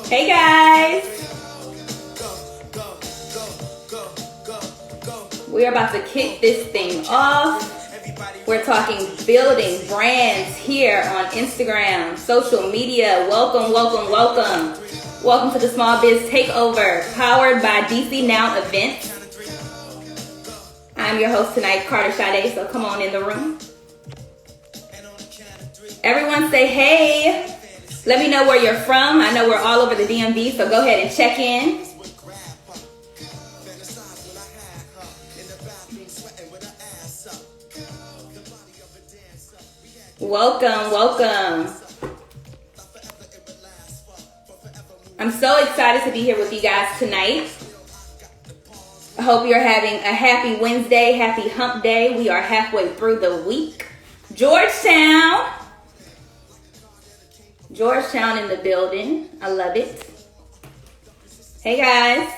Hey guys, we're about to kick this thing off. We're talking building brands here on Instagram, social media. Welcome, welcome, welcome. Welcome to the Small Biz Takeover, powered by DC Now Events. I'm your host tonight, Carter Sade, so come on in the room. Everyone say hey. Let me know where you're from. I know we're all over the DMV, so go ahead and check in. Welcome, welcome. I'm so excited to be here with you guys tonight. I hope you're having a happy Wednesday, happy hump day. We are halfway through the week. Georgetown in the building. I love it. Hey guys.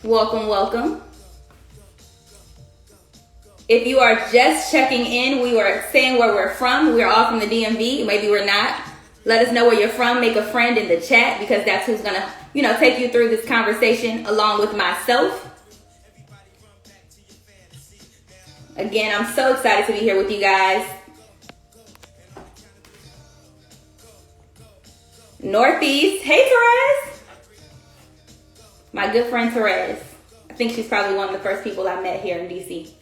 Welcome, welcome. If you are just checking in, we were saying where we're from. We're all from the DMV. Maybe we're not. Let us know where you're from. Make a friend in the chat because that's who's going to, take you through this conversation along with myself. Again, I'm so excited to be here with you guys. Northeast. Hey, Therese. My good friend Therese. I think she's probably one of the first people I met here in DC.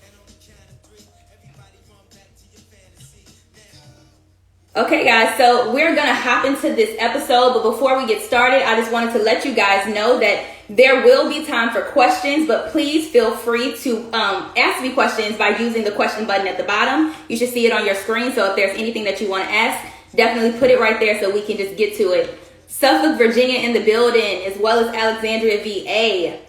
Okay, guys, so we're going to hop into this episode, but before we get started, I just wanted to let you guys know that there will be time for questions, but please feel free to ask me questions by using the question button at the bottom. You should see it on your screen, so if there's anything that you want to ask, definitely put it right there so we can just get to it. Suffolk, Virginia in the building, as well as Alexandria, VA.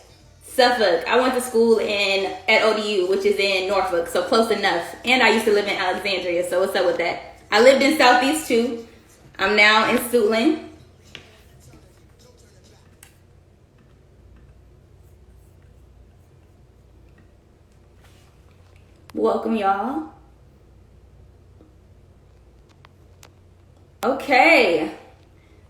Suffolk, I went to school at ODU, which is in Norfolk, so close enough. And I used to live in Alexandria, so what's up with that? I lived in Southeast too. I'm now in Suitland. Welcome, y'all. Okay.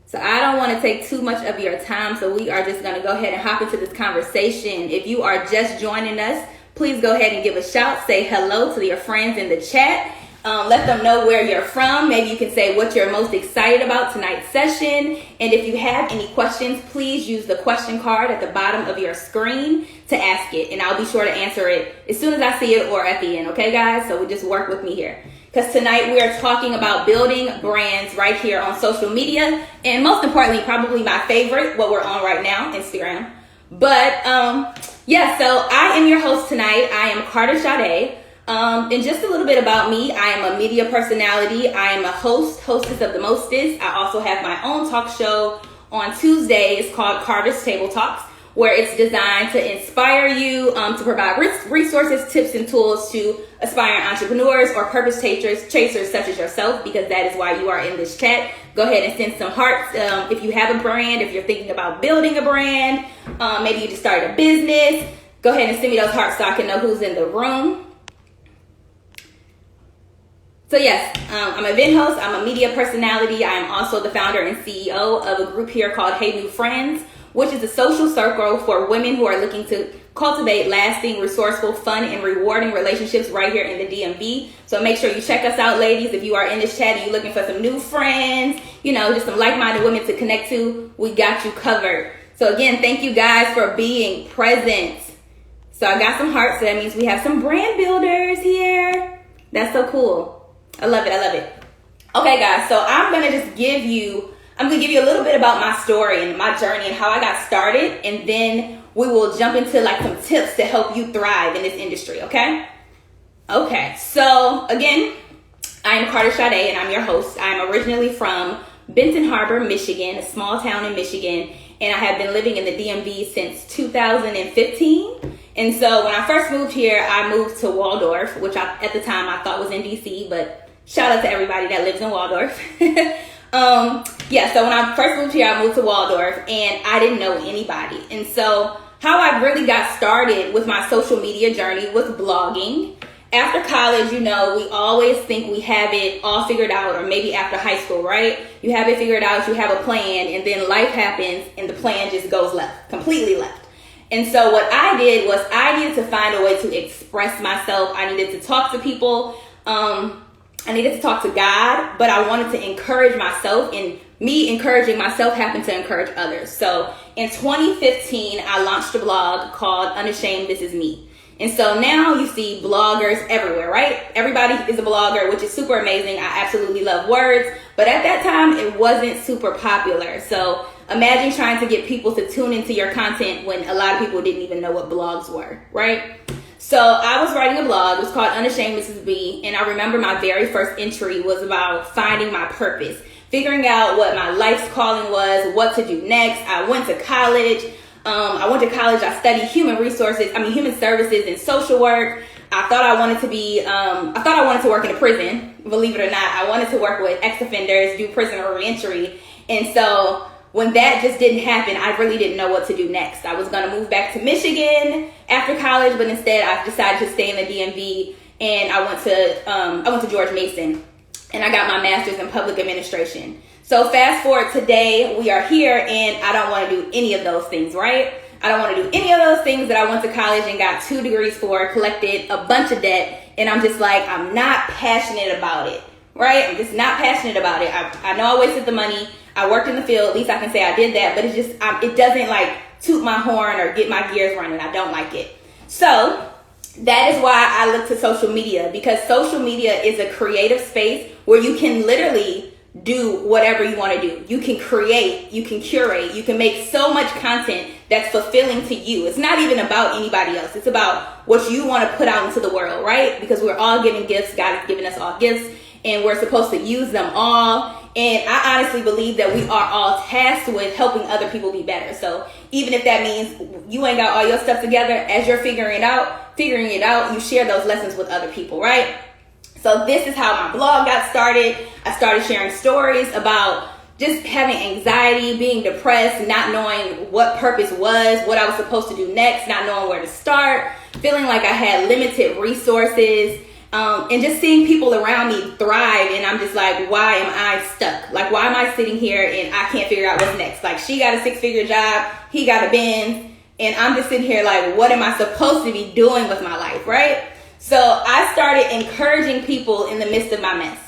So I don't want to take too much of your time, so we are just going to go ahead and hop into this conversation. If you are just joining us, please go ahead and give a shout. Say hello to your friends in the chat. Let them know where you're from. Maybe you can say what you're most excited about tonight's session. And if you have any questions, please use the question card at the bottom of your screen to ask it. And I'll be sure to answer it as soon as I see it or at the end. Okay, guys? So just work with me here. Because tonight we are talking about building brands right here on social media. And most importantly, probably my favorite, what we're on right now, Instagram. But so I am your host tonight. I am Carter Sade. And just a little bit about me. I am a media personality. I am a hostess of the Mostest. I also have my own talk show on Tuesdays called Carter's Table Talks, where it's designed to inspire you, to provide resources, tips, and tools to aspiring entrepreneurs or purpose chasers such as yourself, because that is why you are in this chat. Go ahead and send some hearts. If you have a brand, if you're thinking about building a brand, maybe you just started a business, go ahead and send me those hearts so I can know who's in the room. So yes, I'm an event host, I'm a media personality. I am also the founder and CEO of a group here called Hey New Friends, which is a social circle for women who are looking to cultivate lasting, resourceful, fun, and rewarding relationships right here in the DMV. So make sure you check us out, ladies. If you are in this chat and you're looking for some new friends, just some like-minded women to connect to, we got you covered. So again, thank you guys for being present. So I got some hearts, so that means we have some brand builders here. That's so cool. I love it. I love it. Okay, guys, so I'm going to give you a little bit about my story and my journey and how I got started. And then we will jump into like some tips to help you thrive in this industry. Okay. Okay. So again, I'm Carter Sade and I'm your host. I'm originally from Benton Harbor, Michigan, a small town in Michigan. And I have been living in the DMV since 2015. And so when I first moved here, I moved to Waldorf, which at the time I thought was in DC, but shout out to everybody that lives in Waldorf. So when I first moved here, I moved to Waldorf and I didn't know anybody. And so how I really got started with my social media journey was blogging. after college, we always think we have it all figured out, or maybe after high school, right? You have it figured out, you have a plan, and then life happens and the plan just goes left, completely left. And so what I did was I needed to find a way to express myself. I needed to talk to people. I needed to talk to God, but I wanted to encourage myself, and me encouraging myself happened to encourage others. So in 2015, I launched a blog called Unashamed This Is Me. And so now you see bloggers everywhere, right? Everybody is a blogger, which is super amazing. I absolutely love words. But at that time, it wasn't super popular. So imagine trying to get people to tune into your content when a lot of people didn't even know what blogs were, right? So I was writing a blog. It was called Unashamed Mrs. B. And I remember my very first entry was about finding my purpose, figuring out what my life's calling was, what to do next. I went to college. I studied human services and social work. I thought I wanted to work in a prison, believe it or not. I wanted to work with ex-offenders, do prisoner reentry. And so when that just didn't happen, I really didn't know what to do next. I was going to move back to Michigan after college, but instead I decided to stay in the DMV, and I went to George Mason, and I got my master's in public administration. So fast forward today, we are here, and I don't want to do any of those things, right? I don't want to do any of those things that I went to college and got 2 degrees for, collected a bunch of debt, and I'm just like, I'm not passionate about it, right? I'm just not passionate about it. I know I wasted the money. I worked in the field. At least I can say I did that, but it's just, it doesn't like toot my horn or get my gears running. I don't like it. So that is why I look to social media, because social media is a creative space where you can literally do whatever you want to do. You can create, you can curate, you can make so much content that's fulfilling to you. It's not even about anybody else. It's about what you want to put out into the world, right? Because we're all given gifts. God has given us all gifts, and we're supposed to use them all. And I honestly believe that we are all tasked with helping other people be better. So even if that means you ain't got all your stuff together, as you're figuring it out, you share those lessons with other people, right? So this is how my blog got started. I started sharing stories about just having anxiety, being depressed, not knowing what purpose was, what I was supposed to do next, not knowing where to start, feeling like I had limited resources, and just seeing people around me thrive. And I'm just like, why am I stuck? Like, why am I sitting here and I can't figure out what's next? Like, she got a 6-figure job, he got a Benz, and I'm just sitting here like, what am I supposed to be doing with my life, right? So I started encouraging people in the midst of my mess.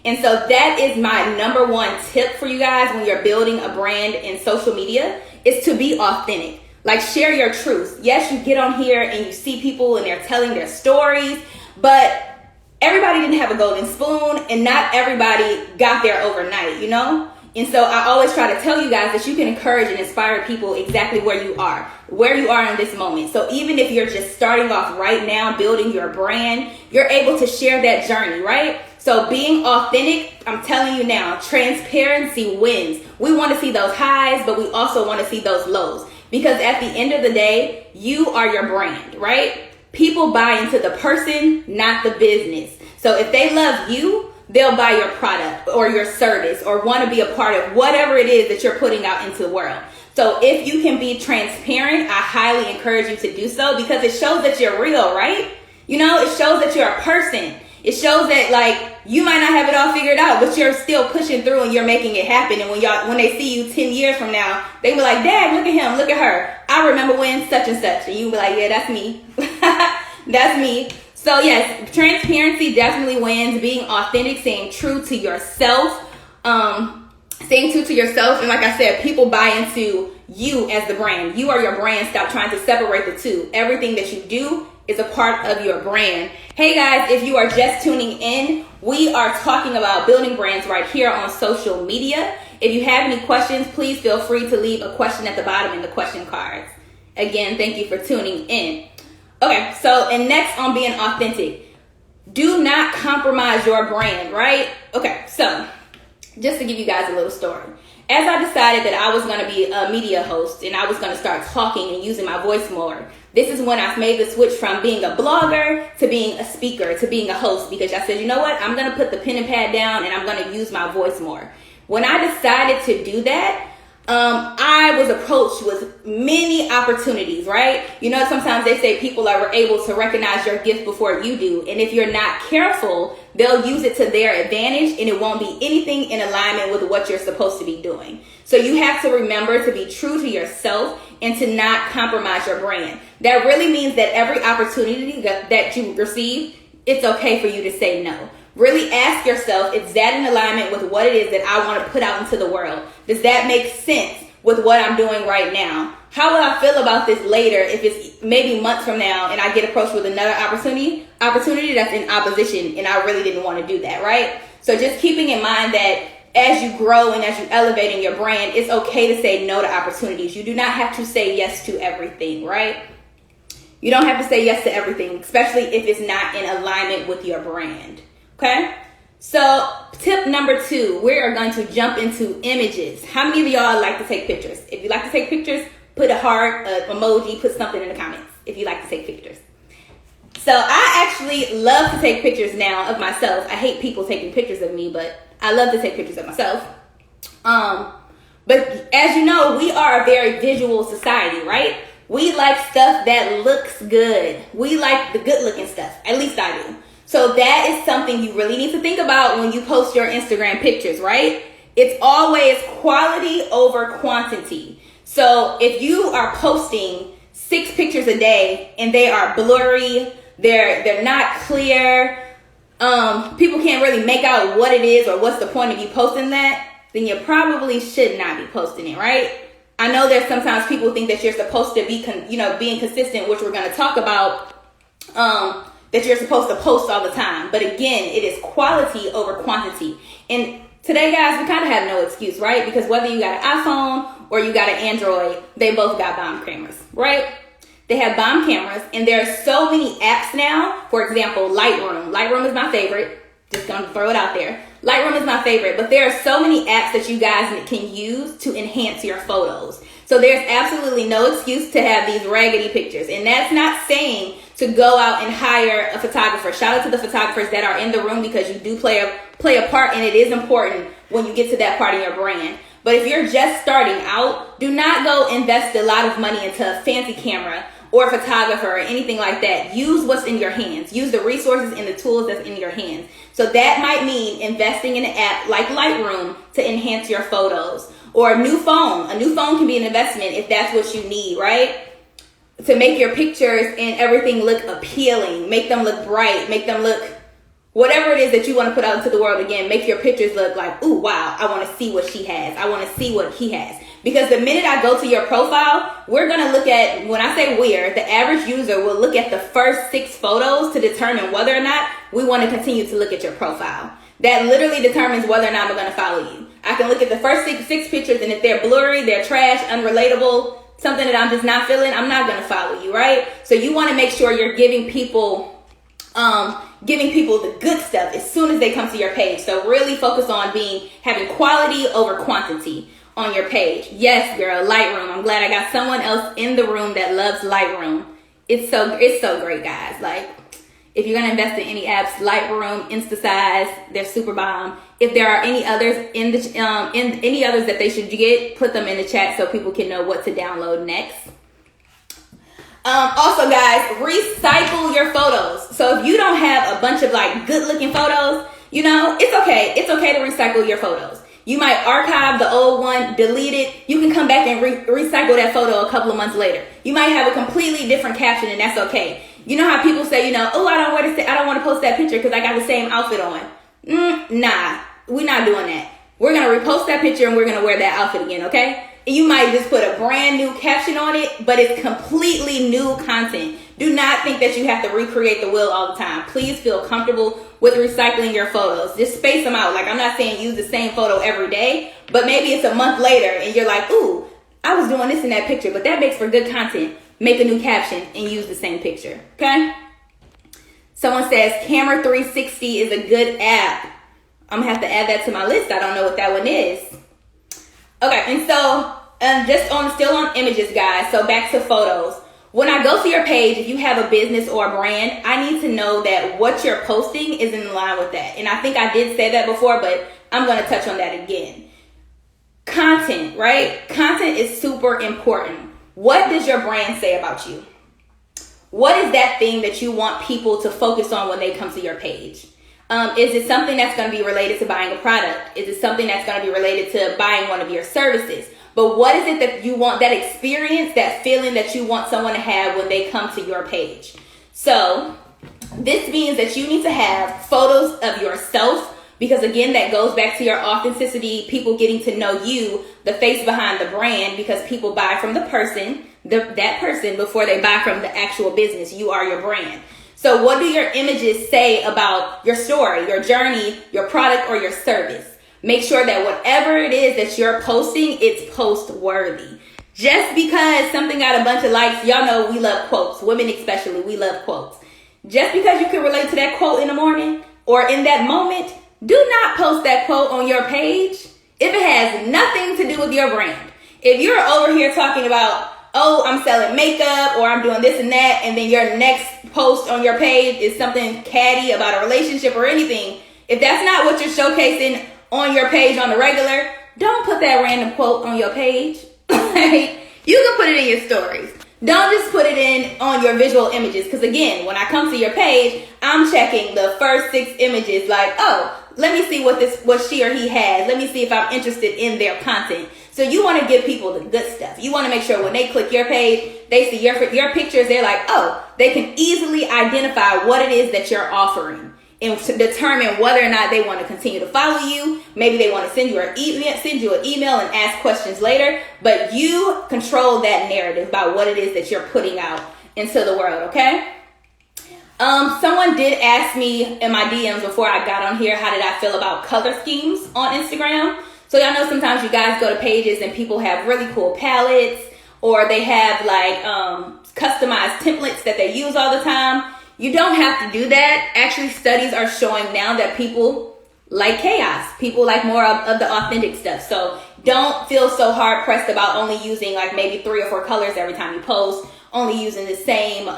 And so that is my number one tip for you guys when you're building a brand in social media, is to be authentic. Like, share your truth. Yes, you get on here and you see people and they're telling their stories, but everybody didn't have a golden spoon, and not everybody got there overnight, And so I always try to tell you guys that you can encourage and inspire people exactly where you are in this moment. So even if you're just starting off right now, building your brand, you're able to share that journey, right? So being authentic, I'm telling you now, transparency wins. We want to see those highs, but we also want to see those lows, because at the end of the day, you are your brand, right? People buy into the person, not the business. So if they love you, they'll buy your product or your service or want to be a part of whatever it is that you're putting out into the world. So if you can be transparent, I highly encourage you to do so, because it shows that you're real, right? It shows that you're a person. It shows that, like, you might not have it all figured out, but you're still pushing through and you're making it happen. And when they see you 10 years from now, they be like, Dad, look at him, look at her. I remember when such and such. And you be like, yeah, that's me. That's me. So yes, transparency definitely wins. Being authentic, staying true to yourself, and like I said, people buy into you as the brand. You are your brand. Stop trying to separate the two. Everything that you do is a part of your brand. Hey guys, if you are just tuning in, we are talking about building brands right here on social media. If you have any questions, please feel free to leave a question at the bottom in the question cards. Again, thank you for tuning in. Okay, so and next on being authentic, do not compromise your brand, right? Okay, so just to give you guys a little story. As I decided that I was going to be a media host and I was going to start talking and using my voice more, this is when I made the switch from being a blogger to being a speaker to being a host, because I said, you know what? I'm going to put the pen and pad down and I'm going to use my voice more. When I decided to do that, I was approached with many opportunities, right? You know, sometimes they say people are able to recognize your gift before you do. And if you're not careful, they'll use it to their advantage and it won't be anything in alignment with what you're supposed to be doing. So you have to remember to be true to yourself and to not compromise your brand. That really means that every opportunity that you receive, it's okay for you to say no. Really ask yourself, is that in alignment with what it is that I want to put out into the world? Does that make sense with what I'm doing right now? How will I feel about this later if it's maybe months from now and I get approached with another opportunity that's in opposition and I really didn't want to do that, right? So just keeping in mind that as you grow and as you elevate in your brand, it's okay to say no to opportunities. You do not have to say yes to everything, right? You don't have to say yes to everything, especially if it's not in alignment with your brand. Okay, so tip number 2, we are going to jump into images. How many of y'all like to take pictures? If you like to take pictures, put a heart, emoji, put something in the comments if you like to take pictures. So I actually love to take pictures now of myself. I hate people taking pictures of me, but I love to take pictures of myself. But as you know, we are a very visual society, right? We like stuff that looks good. We like the good looking stuff. At least I do. So that is something you really need to think about when you post your Instagram pictures, right? It's always quality over quantity. So if you are posting 6 pictures a day and they are blurry, they're not clear, people can't really make out what it is or what's the point of you posting that, then you probably should not be posting it, right? I know there's sometimes people think that you're supposed to be, being consistent, which we're going to talk about, that you're supposed to post all the time. But again, it is quality over quantity. And today, guys, we kind of have no excuse, right? Because whether you got an iPhone or you got an Android, they both got bomb cameras, right? They have bomb cameras, and there are so many apps now. For example, Lightroom. Lightroom is my favorite. Just gonna throw it out there. Lightroom is my favorite, but there are so many apps that you guys can use to enhance your photos. So there's absolutely no excuse to have these raggedy pictures. And that's not saying to go out and hire a photographer. Shout out to the photographers that are in the room, because you do play a part, and it is important when you get to that part of your brand. But if you're just starting out, do not go invest a lot of money into a fancy camera or a photographer or anything like that. Use what's in your hands. Use the resources and the tools that's in your hands. So that might mean investing in an app like Lightroom to enhance your photos, or a new phone. A new phone can be an investment if that's what you need, right? To make your pictures and everything look appealing, make them look bright, make them look whatever it is that you want to put out into the world. Again, make your pictures look like, ooh, wow, I want to see what she has. I want to see what he has. Because the minute I go to your profile, we're going to look at, when I say the average user will look at the first 6 photos to determine whether or not we want to continue to look at your profile. That literally determines whether or not we're going to follow you. I can look at the first six pictures, and if they're blurry, they're trash, unrelatable, something that I'm just not feeling, I'm not going to follow you, right? So you want to make sure you're giving people the good stuff as soon as they come to your page. So really focus on having quality over quantity on your page. Yes, girl, Lightroom. I'm glad I got someone else in the room that loves Lightroom. It's so great, guys. Like, if you're gonna invest in any apps, Lightroom, Instasize, they're super bomb. If there are any others any others that they should get, put them in the chat so people can know what to download next. Also, guys, recycle your photos. So if you don't have a bunch of like good looking photos, it's okay. It's okay to recycle your photos. You might archive the old one, delete it. You can come back and recycle that photo a couple of months later. You might have a completely different caption, and that's okay. You know how people say, oh, I don't want to post that picture because I got the same outfit on. Nah, we're not doing that. We're going to repost that picture and we're going to wear that outfit again, okay? And you might just put a brand new caption on it, but it's completely new content. Do not think that you have to recreate the wheel all the time. Please feel comfortable with recycling your photos. Just space them out. Like, I'm not saying use the same photo every day, but maybe it's a month later and you're like, ooh, I was doing this in that picture, but that makes for good content. Make a new caption and use the same picture, okay? Someone says Camera 360 is a good app. I'm gonna have to add that to my list. I don't know what that one is. Okay, and so still on images, guys. So back to photos. When I go to your page, if you have a business or a brand, I need to know that what you're posting is in line with that. And I think I did say that before, but I'm going to touch on that again. content, right? Content is super important. What does your brand say about you? What is that thing that you want people to focus on when they come to your page? Is it something that's going to be related to buying a product? Is it something that's going to be related to buying one of your services? But what is it that you want, that experience, that feeling that you want someone to have when they come to your page? So this means that you need to have photos of yourself, because again, that goes back to your authenticity, people getting to know you, the face behind the brand, because people buy from the person, that person, before they buy from the actual business. You are your brand. So what do your images say about your story, your journey, your product, or your service? Make sure that whatever it is that you're posting, it's post worthy. Just because something got a bunch of likes, y'all know we love quotes. Women especially, we love quotes. Just because you can relate to that quote in the morning or in that moment, do not post that quote on your page if it has nothing to do with your brand. If you're over here talking about, oh, I'm selling makeup or I'm doing this and that, and then your next post on your page is something catty about a relationship or anything, if that's not what you're showcasing on your page on the regular, don't put that random quote on your page. You can put it in your stories. Don't just put it in on your visual images. Because again, when I come to your page, I'm checking the first 6 images like, oh, let me see what she or he has. Let me see if I'm interested in their content. So you want to give people the good stuff. You want to make sure when they click your page, they see your pictures, they're like, oh, they can easily identify what it is that you're offering and to determine whether or not they want to continue to follow you. Maybe they want to send you an email and ask questions later, but you control that narrative about what it is that you're putting out into the world, okay? Someone did ask me in my DMs before I got on here, how did I feel about color schemes on Instagram? So y'all know sometimes you guys go to pages and people have really cool palettes, or they have like customized templates that they use all the time. You don't have to do that. Actually, studies are showing now that people like chaos. People like more of the authentic stuff. So don't feel so hard pressed about only using like maybe 3 or 4 colors every time you post, only using the same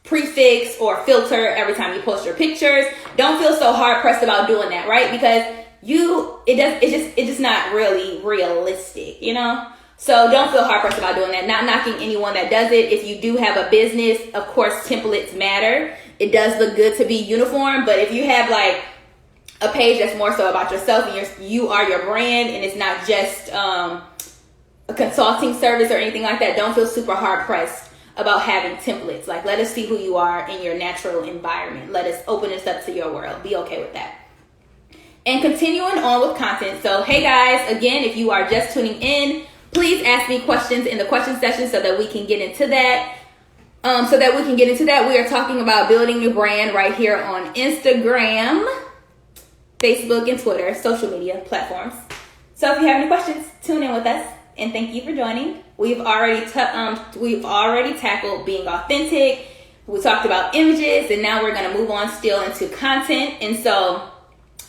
prefix or filter every time you post your pictures. Don't feel so hard pressed about doing that, right? Because it's just not really realistic, you know? So don't feel hard pressed about doing that. Not knocking anyone that does it. If you do have a business, of course, templates matter. It does look good to be uniform, but if you have like a page that's more so about yourself and you are your brand, and it's not just a consulting service or anything like that, don't feel super hard pressed about having templates. Like, let us see who you are in your natural environment. Let us open this up to your world. Be okay with that. And continuing on with content. So, hey guys, again, if you are just tuning in, please ask me questions in the question session so that we can get into that. We are talking about building your brand right here on Instagram, Facebook, and Twitter, social media platforms. So if you have any questions, tune in with us. And thank you for joining. We've already tackled being authentic. We talked about images, and now we're going to move on still into content. And so,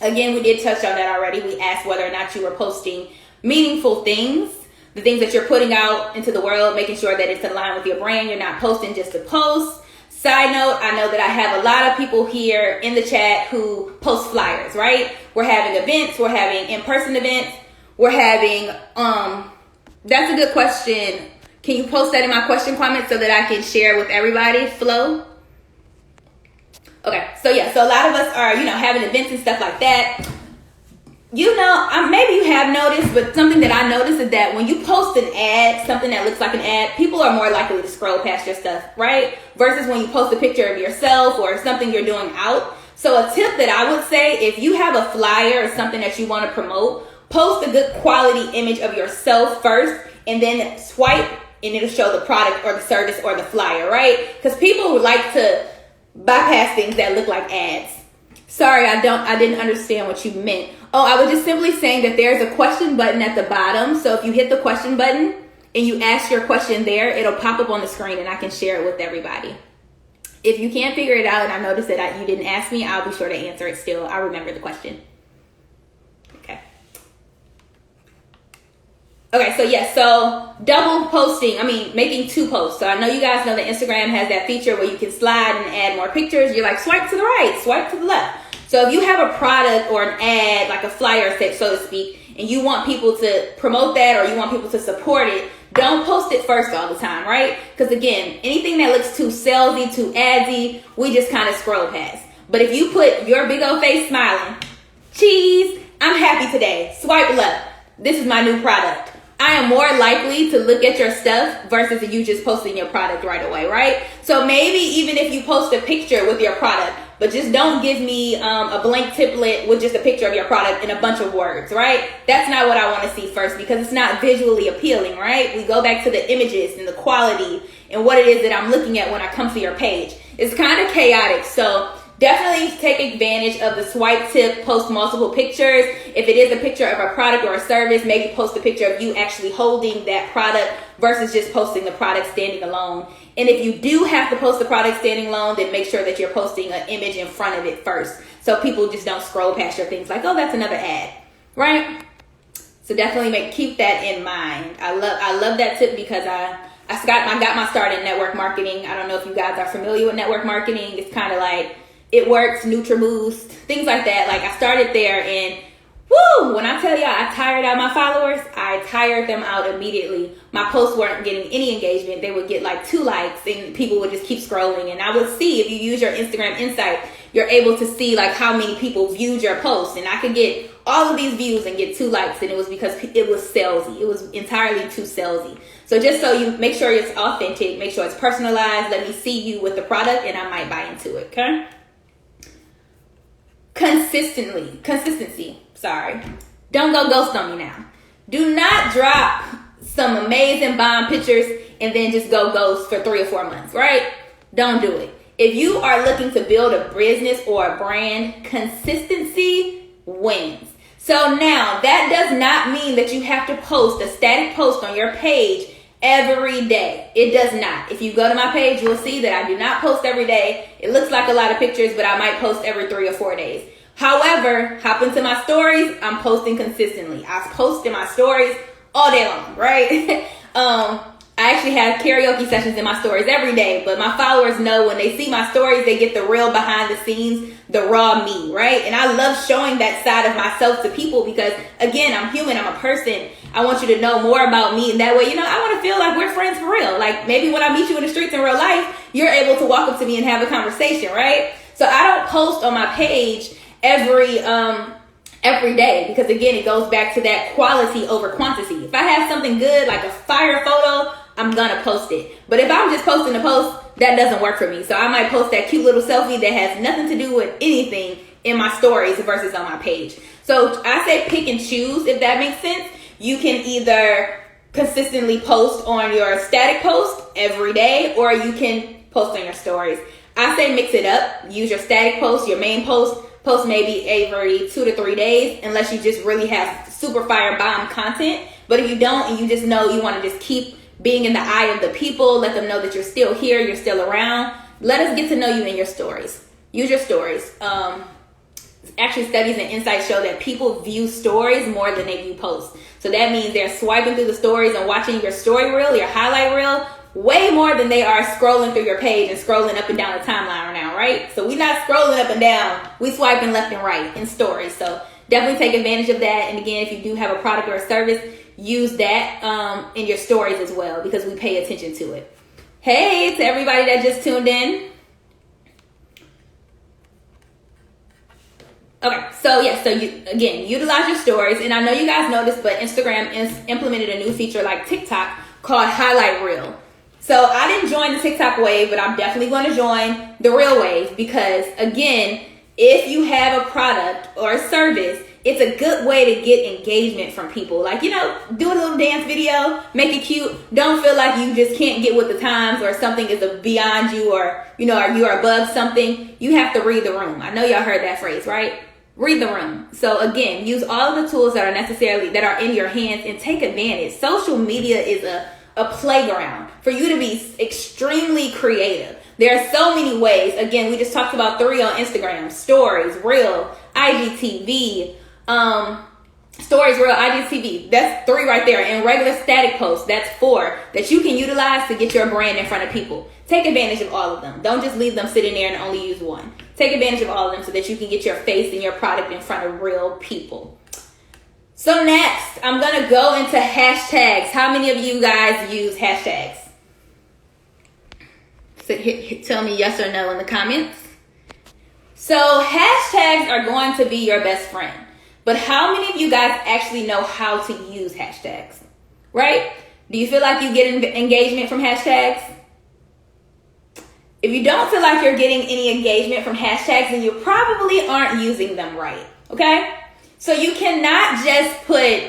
again, we did touch on that already. We asked whether or not you were posting meaningful things, the things that you're putting out into the world, making sure that it's in line with your brand. You're not posting just to post. Side note, I know that I have a lot of people here in the chat who post flyers, right? We're having events. We're having in-person events. We're having, that's a good question. Can you post that in my question comments so that I can share with everybody? Flo? Okay, so yeah, so a lot of us are, having events and stuff like that. Maybe you have noticed, but something that I noticed is that when you post an ad, something that looks like an ad, people are more likely to scroll past your stuff, right? Versus when you post a picture of yourself or something you're doing out. So a tip that I would say, if you have a flyer or something that you want to promote, post a good quality image of yourself first, and then swipe, and it'll show the product or the service or the flyer, right? Because people would like to bypass things that look like ads. Sorry, I didn't understand what you meant. Oh, I was just simply saying that there's a question button at the bottom. So if you hit the question button and you ask your question there, it'll pop up on the screen and I can share it with everybody. If you can't figure it out and I notice that you didn't ask me, I'll be sure to answer it still. I remember the question. Okay, so double posting, making 2 posts. So I know you guys know that Instagram has that feature where you can slide and add more pictures. You're like, swipe to the right, swipe to the left. So if you have a product or an ad, like a flyer, so to speak, and you want people to promote that or you want people to support it, don't post it first all the time, right? Because again, anything that looks too salesy, too adsy, we just kind of scroll past. But if you put your big old face smiling, cheese, I'm happy today, swipe left, this is my new product, I am more likely to look at your stuff versus you just posting your product right away, right? So maybe even if you post a picture with your product, but just don't give me a blank template with just a picture of your product and a bunch of words, right? That's not what I want to see first because it's not visually appealing, right? We go back to the images and the quality and what it is that I'm looking at when I come to your page. It's kind of chaotic, so definitely take advantage of the swipe tip, post multiple pictures. If it is a picture of a product or a service, maybe post a picture of you actually holding that product versus just posting the product standing alone. And if you do have to post the product standing alone, then make sure that you're posting an image in front of it first. So people just don't scroll past your things like, oh, that's another ad, right? So definitely keep that in mind. I love that tip because I got my start in network marketing. I don't know if you guys are familiar with network marketing. It's kind of like It Works, NutriBoost, things like that. Like I started there and woo, when I tell y'all I tired out my followers, I tired them out immediately. My posts weren't getting any engagement. They would get like 2 likes and people would just keep scrolling. And I would see, if you use your Instagram Insight, you're able to see like how many people viewed your post. And I could get all of these views and get 2 likes. And it was because it was salesy. It was entirely too salesy. So just so you make sure it's authentic, make sure it's personalized. Let me see you with the product and I might buy into it, okay? Consistency. Don't go ghost on me now. Do not drop some amazing bomb pictures and then just go ghost for 3 or 4 months, right? Don't do it. If you are looking to build a business or a brand, consistency wins. So now that does not mean that you have to post a static post on your page every day. It does not. If you go to my page, you'll see that I do not post every day. It looks like a lot of pictures, but I might post every 3 or 4 days. However, hop into my stories, I'm posting consistently. I post in my stories all day long, right? I actually have karaoke sessions in my stories every day, but my followers know when they see my stories, they get the real behind the scenes, the raw me, right? And I love showing that side of myself to people because, again, I'm human, I'm a person. I want you to know more about me, and that way, I want to feel like we're friends for real. Like maybe when I meet you in the streets in real life, you're able to walk up to me and have a conversation, right? So I don't post on my page every day because, again, it goes back to that quality over quantity. If I have something good, like a fire photo, I'm gonna post it. But if I'm just posting a post, that doesn't work for me. So I might post that cute little selfie that has nothing to do with anything in my stories versus on my page. So I say pick and choose, if that makes sense. You can either consistently post on your static post every day, or you can post on your stories. I say mix it up. Use your static post, your main post maybe every 2 to 3 days, unless you just really have super fire bomb content. But if you don't, and you just know you want to just keep being in the eye of the people, let them know that you're still here, you're still around. Let us get to know you in your stories. Use your stories. Actually, studies and insights show that people view stories more than they view posts. So that means they're swiping through the stories and watching your story reel, your highlight reel, way more than they are scrolling through your page and scrolling up and down the timeline right now, right? So we're not scrolling up and down. We swiping left and right in stories. So definitely take advantage of that. And again, if you do have a product or a service, use that in your stories as well, because we pay attention to it. Hey, to everybody that just tuned in. Okay, so you again utilize your stories, and I know you guys know this, but Instagram implemented a new feature like TikTok called Highlight Reel. So I didn't join the TikTok wave, but I'm definitely going to join the real wave because, again, if you have a product or a service, it's a good way to get engagement from people. Like, do a little dance video, make it cute. Don't feel like you just can't get with the times or something is beyond you or you're above something. You have to read the room. I know y'all heard that phrase, right? Read the room. So again, use all of the tools that are in your hands and take advantage. Social media is a playground for you to be extremely creative. There are so many ways. Again, we just talked about 3 on Instagram: stories, reel, IGTV, stories, reel, IGTV. That's 3 right there. And regular static posts, that's 4 that you can utilize to get your brand in front of people. Take advantage of all of them. Don't just leave them sitting there and only use one. take advantage of all of them so that you can get your face and your product in front of real people. So next, I'm going to go into hashtags. How many of you guys use hashtags? So tell me yes or no in the comments. So hashtags are going to be your best friend. But how many of you guys actually know how to use hashtags? Right? Do you feel like you get engagement from hashtags? If you don't feel like you're getting any engagement from hashtags, then you probably aren't using them right. Okay? So you cannot just put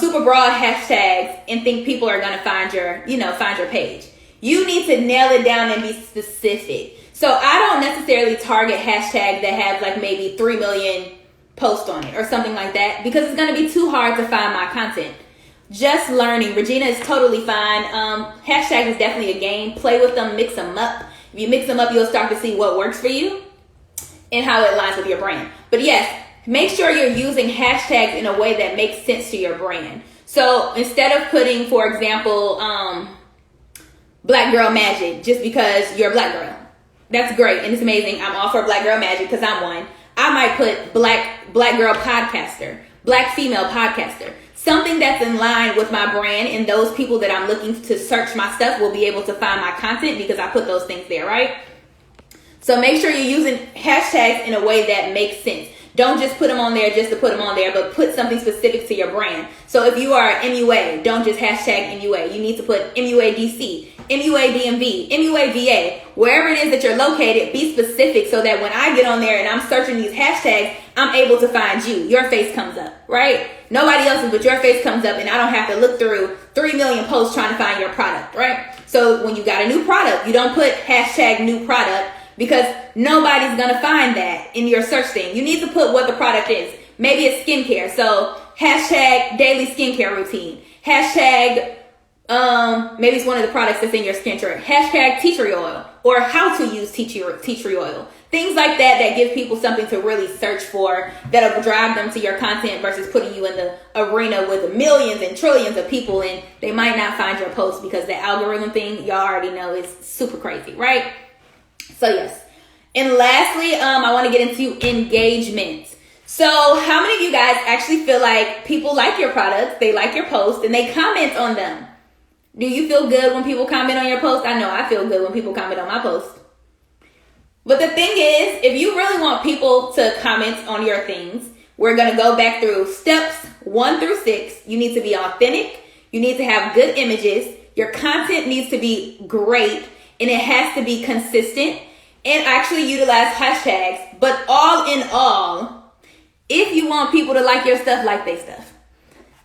super broad hashtags and think people are going to find your page. You need to nail it down and be specific. So I don't necessarily target hashtags that have like maybe 3 million posts on it or something like that, because it's going to be too hard to find my content. Just learning. Regina is totally fine. Hashtag is definitely a game. Play with them, mix them up. If you mix them up, you'll start to see what works for you and how it aligns with your brand. But yes, make sure you're using hashtags in a way that makes sense to your brand. So instead of putting, for example, Black Girl Magic just because you're a black girl. That's great and it's amazing. I'm all for Black Girl Magic because I'm one. I might put black girl podcaster, black female podcaster. Something that's in line with my brand, and those people that I'm looking to search my stuff will be able to find my content because I put those things there, right? So make sure you're using hashtags in a way that makes sense. Don't just put them on there just to put them on there, but put something specific to your brand. So if you are MUA, don't just hashtag MUA. You need to put MUA DC, MUA DMV, MUA VA, wherever it is that you're located, be specific so that when I get on there and I'm searching these hashtags, I'm able to find you. Your face comes up, right? Nobody else's, but your face comes up and I don't have to look through 3 million posts trying to find your product, right? So when you got a new product, you don't put hashtag new product because nobody's going to find that in your search thing. You need to put what the product is. Maybe it's skincare. So hashtag daily skincare routine. Hashtag, maybe it's one of the products that's in your skincare. Hashtag tea tree oil or how to use tea tree oil. Things like that give people something to really search for that'll drive them to your content versus putting you in the arena with millions and trillions of people and they might not find your post because the algorithm thing, y'all already know, is super crazy, right? So yes. And lastly, I want to get into engagement. So how many of you guys actually feel like people like your products, they like your posts, and they comment on them? Do you feel good when people comment on your post? I know I feel good when people comment on my post. But the thing is, if you really want people to comment on your things, we're going to go back through steps 1 through 6. You need to be authentic. You need to have good images. Your content needs to be great, and it has to be consistent and actually utilize hashtags. But all in all, if you want people to like your stuff, like their stuff.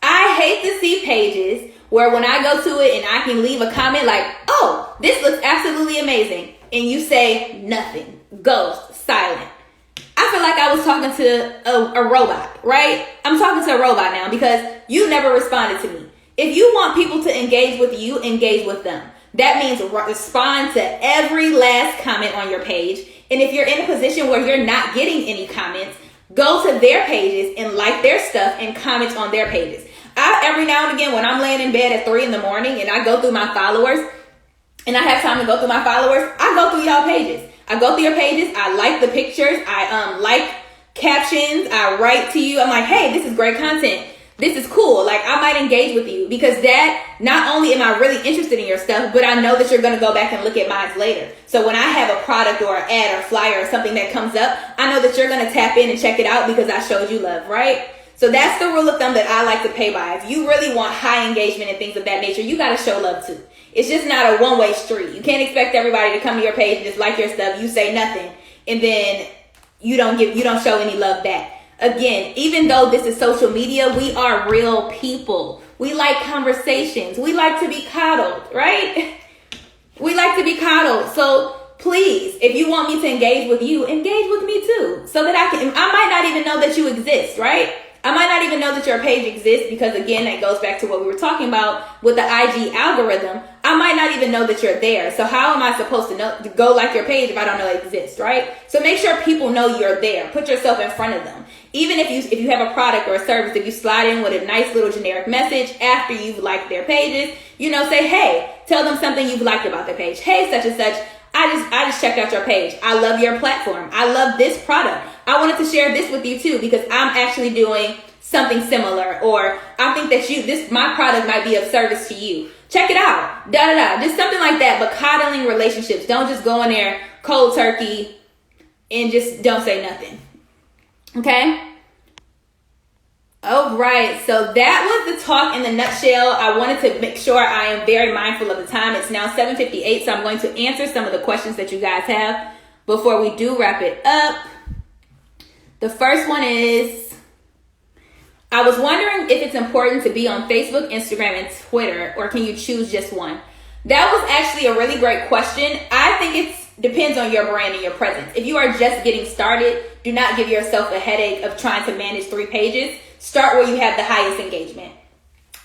I hate to see pages where when I go to it and I can leave a comment like, oh, this looks absolutely amazing. And you say nothing, ghost, silent. I feel like I was talking to a robot, right? I'm talking to a robot now because you never responded to me. If you want people to engage with you, engage with them. That means respond to every last comment on your page. And if you're in a position where you're not getting any comments, go to their pages and like their stuff and comment on their pages. Every now and again, when I'm laying in bed at 3 a.m. and I go through my followers and I have time to go through my followers, I go through y'all pages. I go through your pages. I like the pictures. I like captions. I write to you. I'm like, hey, this is great content. This is cool. Like, I might engage with you because that, not only am I really interested in your stuff, but I know that you're going to go back and look at mine later. So when I have a product or an ad or flyer or something that comes up, I know that you're going to tap in and check it out because I showed you love, right? So that's the rule of thumb that I like to pay by. If you really want high engagement and things of that nature, you got to show love too. It's just not a one-way street. You can't expect everybody to come to your page and just like your stuff. You say nothing and then you don't show any love back. Again, even though this is social media, we are real people. We like conversations. We like to be coddled, right? We like to be coddled. So please, if you want me to engage with you, engage with me too. So that I might not even know that you exist, right? I might not even know that your page exists because, again, that goes back to what we were talking about with the IG algorithm. I might not even know that you're there. So how am I supposed to go like your page if I don't know it exists, right? So make sure people know you're there. Put yourself in front of them. Even if you have a product or a service, if you slide in with a nice little generic message after you've liked their pages, say, hey, tell them something you've liked about their page. Hey, such and such, I just checked out your page. I love your platform. I love this product. I wanted to share this with you too because I'm actually doing something similar, or I think that my product might be of service to you. Check it out. Just something like that. But coddling relationships. Don't just go in there cold turkey and just don't say nothing. Okay? All right, so that was the talk in the nutshell. I wanted to make sure I am very mindful of the time. It's now 7:58, so I'm going to answer some of the questions that you guys have before we do wrap it up. The first one is, I was wondering if it's important to be on Facebook, Instagram, and Twitter, or can you choose just one? That was actually a really great question. I think it depends on your brand and your presence. If you are just getting started, do not give yourself a headache of trying to manage 3 pages. Start where you have the highest engagement.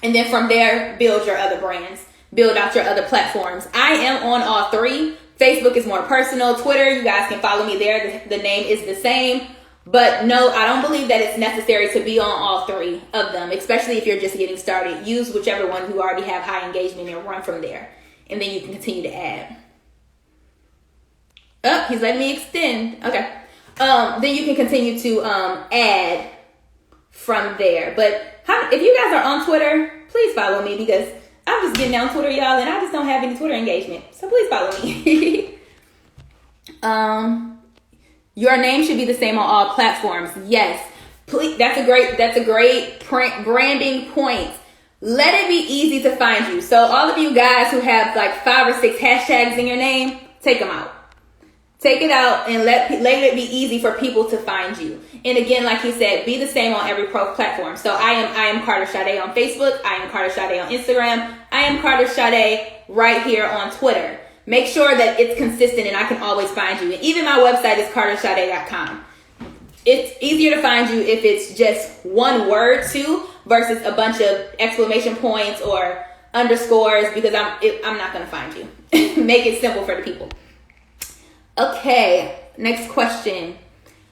And then from there, build your other brands. Build out your other platforms. I am on all 3. Facebook is more personal. Twitter, you guys can follow me there. The name is the same. But no, I don't believe that it's necessary to be on all 3 of them, especially if you're just getting started. Use whichever one you already have high engagement and run from there. And then you can continue to add. Oh, he's letting me extend. Okay. Then you can continue to add from there. But if you guys are on Twitter, please follow me because I'm just getting on Twitter, y'all, and I just don't have any Twitter engagement. So please follow me. Your name should be the same on all platforms. Yes. Please, that's a great branding point. Let it be easy to find you. So all of you guys who have like 5 or 6 hashtags in your name, take them out. Take it out and let it be easy for people to find you. And again, like he said, be the same on every platform. So I am Carter Sade on Facebook. I am Carter Sade on Instagram. I am Carter Sade right here on Twitter. Make sure that it's consistent and I can always find you. And even my website is cartersade.com. It's easier to find you if it's just one word too versus a bunch of exclamation points or underscores because I'm not going to find you. Make it simple for the people. Okay, next question.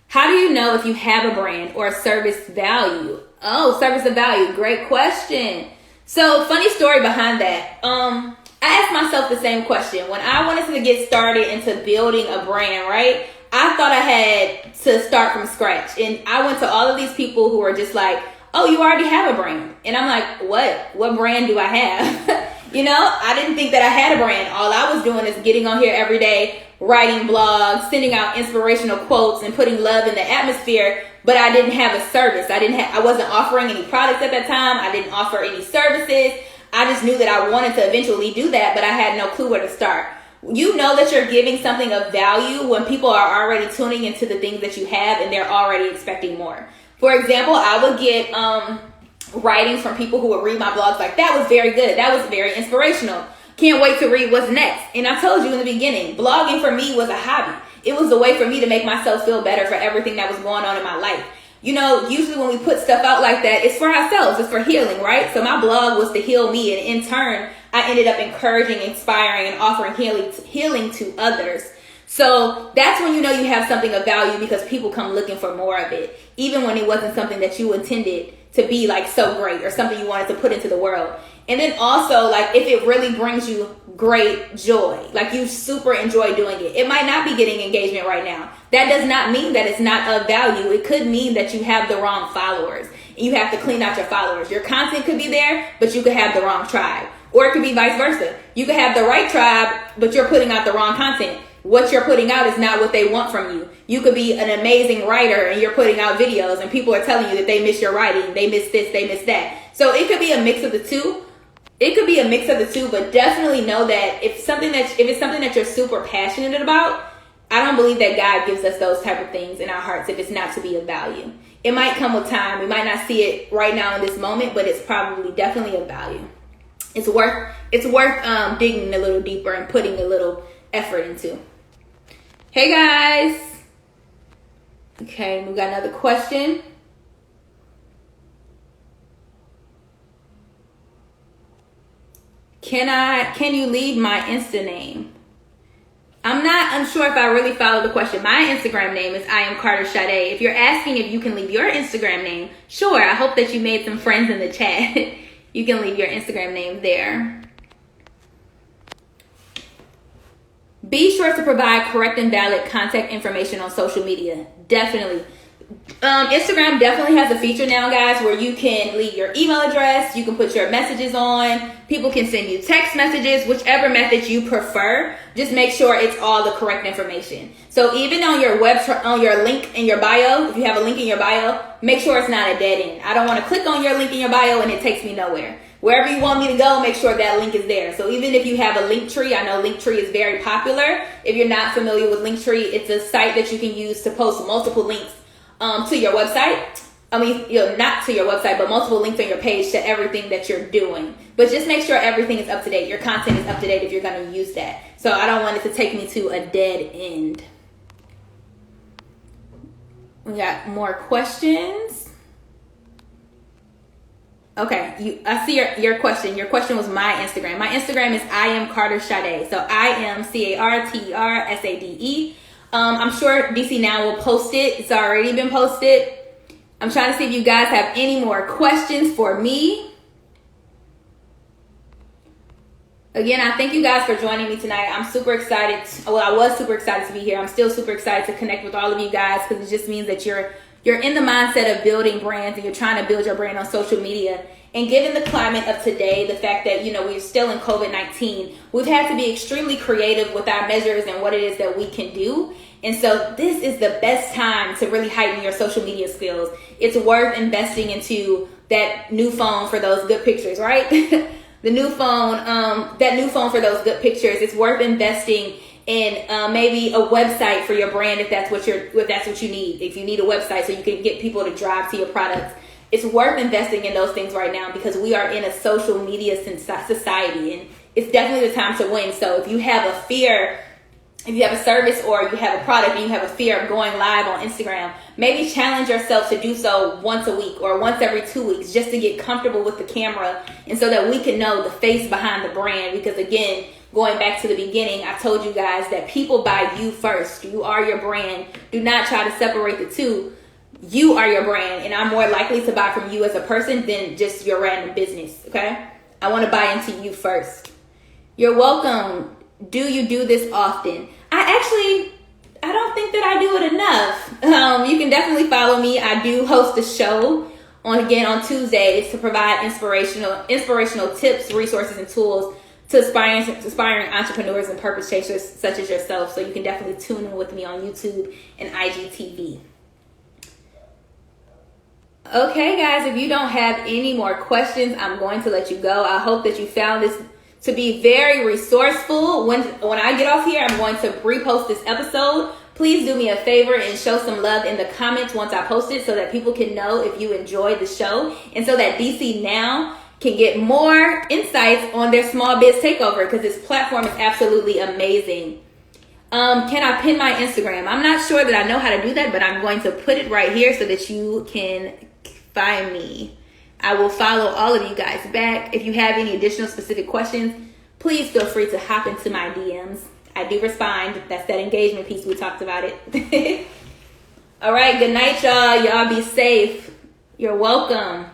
How do you know if you have a brand or a service value? Oh, service of value. Great question. So, funny story behind that. I asked myself the same question. When I wanted to get started into building a brand, right? I thought I had to start from scratch. And I went to all of these people who were just like, oh, you already have a brand. And I'm like, what? What brand do I have? I didn't think that I had a brand. All I was doing is getting on here every day, writing blogs, sending out inspirational quotes and putting love in the atmosphere, but I didn't have a service. I wasn't offering any products at that time. I didn't offer any services. I just knew that I wanted to eventually do that, but I had no clue where to start. You know that you're giving something of value when people are already tuning into the things that you have and they're already expecting more. For example, I would get writings from people who would read my blogs like, that was very good. That was very inspirational. Can't wait to read what's next. And I told you in the beginning, blogging for me was a hobby. It was a way for me to make myself feel better for everything that was going on in my life. Usually when we put stuff out like that, it's for ourselves. It's for healing, right? So my blog was to heal me. And in turn, I ended up encouraging, inspiring, and offering healing to others. So that's when you know you have something of value because people come looking for more of it. Even when it wasn't something that you intended to be like so great or something you wanted to put into the world. And then also, like, if it really brings you great joy, like you super enjoy doing it, it might not be getting engagement right now. That does not mean that it's not of value. It could mean that you have the wrong followers and you have to clean out your followers. Your content could be there, but you could have the wrong tribe. Or it could be vice versa. You could have the right tribe, but you're putting out the wrong content. What you're putting out is not what they want from you. You could be an amazing writer and you're putting out videos and people are telling you that they miss your writing. They miss this, they miss that. So it could be a mix of the two. But definitely know that if it's something that you're super passionate about, I don't believe that God gives us those type of things in our hearts if it's not to be of value. It might come with time. We might not see it right now in this moment, but it's probably definitely of value. It's worth digging a little deeper and putting a little effort into. Hey guys. Okay, we got another question. Can you leave my Insta name? I'm not unsure if I really followed the question. My Instagram name is I am Carter Sade. If you're asking if you can leave your Instagram name, sure. I hope that you made some friends in the chat. You can leave your Instagram name there. Be sure to provide correct and valid contact information on social media. Definitely. Instagram definitely has a feature now, guys, where you can leave your email address. You can put your messages on. People can send you text messages, whichever method you prefer. Just make sure it's all the correct information. So even on your on your link in your bio, if you have a link in your bio, make sure it's not a dead end. I don't want to click on your link in your bio and it takes me nowhere. Wherever you want me to go, make sure that link is there. So even if you have a Linktree, I know Linktree is very popular. If you're not familiar with Linktree, it's a site that you can use to post multiple links to your website. I mean, not to your website, but multiple links on your page to everything that you're doing. But just make sure everything is up to date. Your content is up to date if you're going to use that. So I don't want it to take me to a dead end. We got more questions. Okay, I see your question. Your question was my Instagram. My Instagram is I am Carter Sade. So I am CarterSade. I'm sure DC Now will post it. It's already been posted. I'm trying to see if you guys have any more questions for me. Again, I thank you guys for joining me tonight. I'm super excited. Well, I was super excited to be here. I'm still super excited to connect with all of you guys because it just means that you're in the mindset of building brands and you're trying to build your brand on social media. And given the climate of today, the fact that, we're still in COVID-19, we've had to be extremely creative with our measures and what it is that we can do. And so this is the best time to really heighten your social media skills. It's worth investing into that new phone for those good pictures, right? The new phone, that new phone for those good pictures. It's worth investing in maybe a website for your brand if that's what you need. If you need a website so you can get people to drive to your products. It's worth investing in those things right now because we are in a social media society and it's definitely the time to win. So if you have a fear, if you have a service or you have a product and you have a fear of going live on Instagram, maybe challenge yourself to do so once a week or once every 2 weeks just to get comfortable with the camera and so that we can know the face behind the brand. Because again, going back to the beginning, I told you guys that people buy you first. You are your brand. Do not try to separate the two. You are your brand, and I'm more likely to buy from you as a person than just your random business, okay? I want to buy into you first. You're welcome. Do you do this often? I don't think that I do it enough. You can definitely follow me. I do host a show on Tuesdays to provide inspirational tips, resources, and tools to aspiring entrepreneurs and purpose chasers such as yourself. So you can definitely tune in with me on YouTube and IGTV. Okay, guys, if you don't have any more questions, I'm going to let you go. I hope that you found this to be very resourceful. When I get off here, I'm going to repost this episode. Please do me a favor and show some love in the comments once I post it so that people can know if you enjoyed the show and so that DC Now can get more insights on their Small Biz Takeover because this platform is absolutely amazing. Can I pin my Instagram? I'm not sure that I know how to do that, but I'm going to put it right here so that you can find me. I will follow all of you guys back. If you have any additional specific questions, please feel free to hop into my DMs. I do respond. That's that engagement piece. We talked about it. All right. Good night, y'all. Y'all be safe. You're welcome.